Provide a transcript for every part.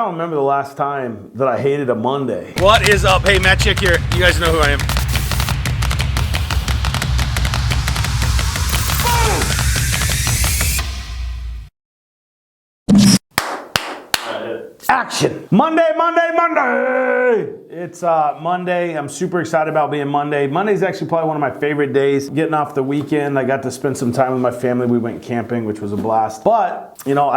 don't remember the last time that I hated a Monday. What is up? Hey, Matt Chick here. You guys know who I am. Action! Monday, Monday, Monday! It's Monday. I'm super excited about being Monday. Monday's actually probably one of my favorite days. Getting off the weekend, I got to spend some time with my family. We went camping, which was a blast. But, you know,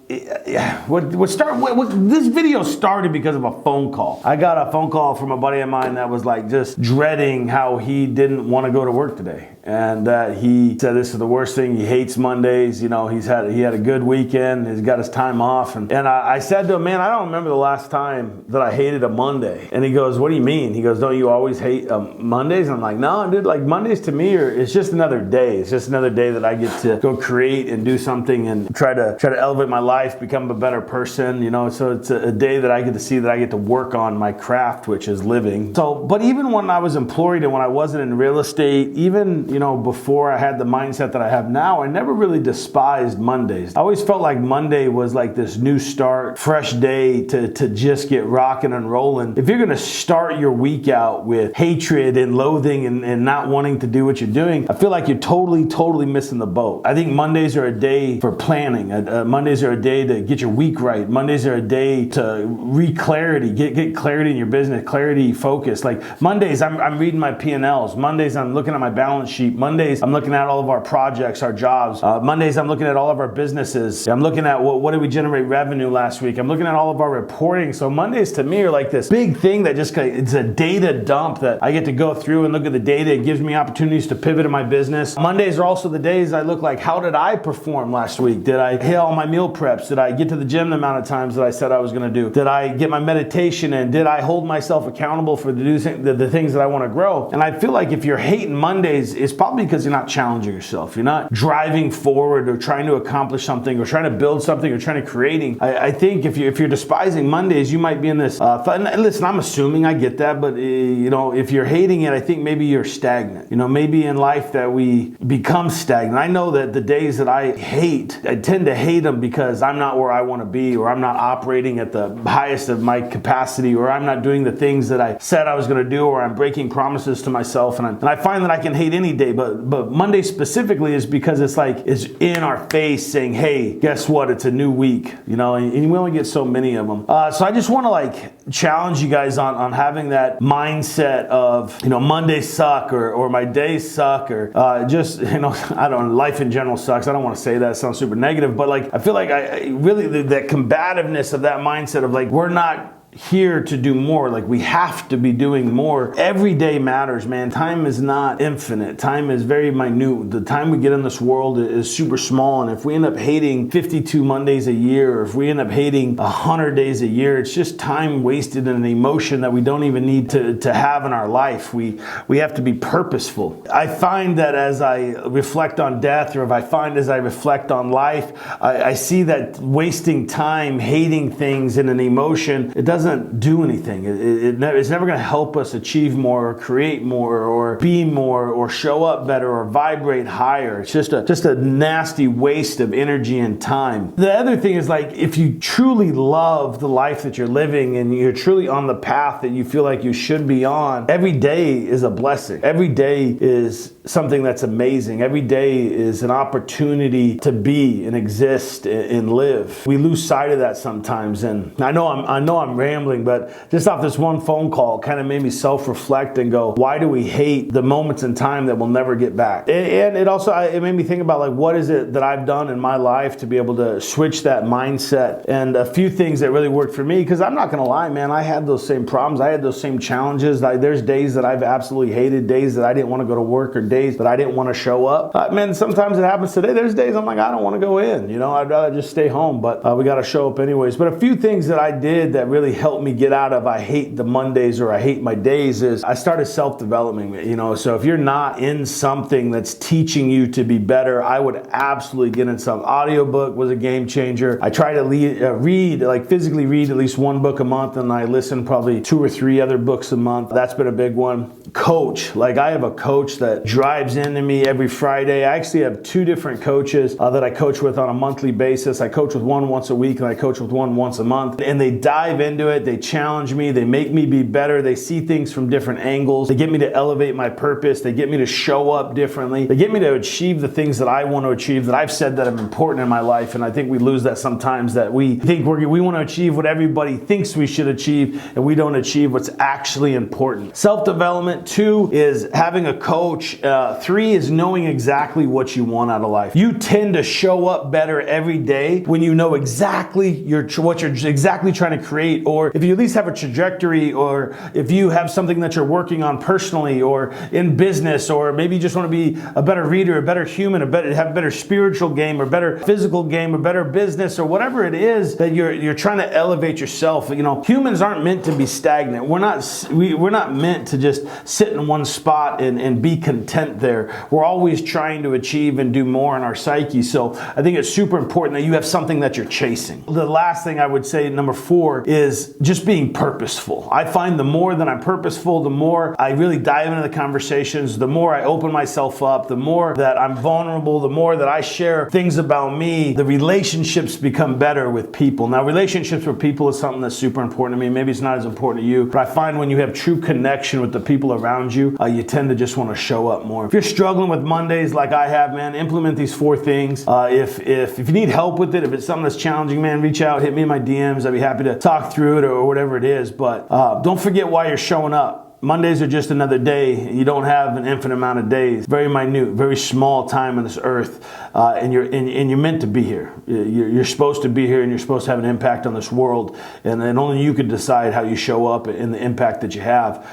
this video started because of a phone call. I got a phone call from a buddy of mine that was like just dreading how he didn't want to go to work today. And that he said this is the worst thing. He hates Mondays. You know, he had a good weekend. He's got his time off. And I said to him, man, I don't remember the last time that I hated a Monday. And he goes, what do you mean? He goes, don't you always hate Mondays? And I'm like, no, dude, like Mondays to me it's just another day. It's just another day that I get to go create and do something and try to elevate my life, become a better person, you know. So it's a day that I get to see that I get to work on my craft, which is living. So, but even when I was employed and when I wasn't in real estate, even, you know, before I had the mindset that I have now, I never really despised Mondays. I always felt like Monday was like this new start, fresh day to just get rocking and rolling. If you're going to start your week out with hatred and loathing and not wanting to do what you're doing, I feel like you're totally missing the boat. I think Mondays are a day for planning. Mondays are a day to get your week right. Mondays are a day to clarity, get clarity in your business, clarity, focus. Like Mondays, I'm reading my P&Ls. Mondays, I'm looking at my balance sheet. Mondays, I'm looking at all of our projects, our jobs. Mondays, I'm looking at all of our businesses. I'm looking at what did we generate revenue last week. I'm looking at all of our reporting. So Mondays to me are like this big thing that just, it's a data dump that I get to go through and look at the data. It gives me opportunities to pivot in my business. Mondays are also the days I look like, how did I perform last week? Did I hit all my meal preps? Did I get to the gym the amount of times that I said I was going to do? Did I get my meditation in? Did I hold myself accountable for the things that I want to grow? And I feel like if you're hating Mondays, it's probably because you're not challenging yourself. You're not driving forward or trying to accomplish something or trying to build something or trying to creating. I think if you're despising Mondays, you might be in this listen, I'm assuming, I get that, but you know, if you're hating it, I think maybe you're stagnant. You know, maybe in life that we become stagnant. I know that the days that I hate, I tend to hate them because I'm not where I want to be, or I'm not operating at the highest of my capacity, or I'm not doing the things that I said I was going to do, or I'm breaking promises to myself. And I find that I can hate any day, but Monday specifically is because it's like, it's in our face saying, hey, guess what? It's a new week, you know, and we only get so many of them. So I just want to like challenge you guys on having that mindset of, you know, Mondays suck or my days suck or just, you know, I don't know, life in general sucks. I don't want to say that, it sounds super negative, but like I feel like I really that combativeness of that mindset of like, we're not here to do more. Like we have to be doing more. Every day matters, man. Time is not infinite. Time is very minute. The time we get in this world is super small. And if we end up hating 52 Mondays a year, or if we end up hating 100 days a year, it's just time wasted and an emotion that we don't even need to have in our life. We have to be purposeful. I find that as I reflect on death, or if I find as I reflect on life, I see that wasting time hating things in an emotion, it doesn't do anything. It's never going to help us achieve more or create more or be more or show up better or vibrate higher. It's just a nasty waste of energy and time. The other thing is, like, if you truly love the life that you're living and you're truly on the path that you feel like you should be on, every day is a blessing. Every day is something that's amazing. Every day is an opportunity to be and exist and live. We lose sight of that sometimes, and I know I'm rambling, but just off this one phone call kind of made me self-reflect and go, why do we hate the moments in time that we'll never get back? And it made me think about, like, what is it that I've done in my life to be able to switch that mindset? And a few things that really worked for me, because I'm not going to lie, man, I had those same problems. I had those same challenges. There's days that I've absolutely hated, days that I didn't want to go to work, or days that I didn't want to show up. Man, sometimes it happens today. There's days I'm like, I don't want to go in, you know, I'd rather just stay home, but we got to show up anyways. But a few things that I did that really helped me get out of I hate the Mondays or I hate my days is I started self-development, you know. So if you're not in something that's teaching you to be better, I would absolutely get in some. Audiobook was a game changer. I try to physically read at least one book a month, and I listen probably 2 or 3 other books a month. That's been a big one. Coach, like I have a coach that drives into me every Friday. I actually have 2 different coaches that I coach with on a monthly basis. I coach with one once a week and I coach with one once a month. And they dive into it. They challenge me. They make me be better. They see things from different angles. They get me to elevate my purpose. They get me to show up differently. They get me to achieve the things that I want to achieve, that I've said that are important in my life. And I think we lose that sometimes, that we think we want to achieve what everybody thinks we should achieve, and we don't achieve what's actually important. Self-development. 2 is having a coach. 3 is knowing exactly what you want out of life. You tend to show up better every day when you know exactly what you're exactly trying to create, or if you at least have a trajectory, or if you have something that you're working on personally or in business, or maybe you just want to be a better reader, a better human, have a better spiritual game, or better physical game, or better business, or whatever it is that you're trying to elevate yourself. You know, humans aren't meant to be stagnant. We're not meant to just sit in one spot and be content there. We're always trying to achieve and do more in our psyche. So I think it's super important that you have something that you're chasing. The last thing I would say, number 4, is just being purposeful. I find the more that I'm purposeful, the more I really dive into the conversations, the more I open myself up, the more that I'm vulnerable, the more that I share things about me, the relationships become better with people. Now, relationships with people is something that's super important to me. Maybe it's not as important to you, but I find when you have true connection with the people around you, you tend to just want to show up more. If you're struggling with Mondays like I have, man, implement these 4 things. If you need help with it, if it's something that's challenging, man, reach out, hit me in my DMs. I'd be happy to talk through it or whatever it is. But don't forget why you're showing up. Mondays are just another day. You don't have an infinite amount of days. Very minute, very small time on this earth, and you're meant to be here. You're supposed to be here, and you're supposed to have an impact on this world. And then only you can decide how you show up and the impact that you have.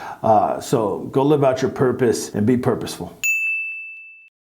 So go live out your purpose and be purposeful.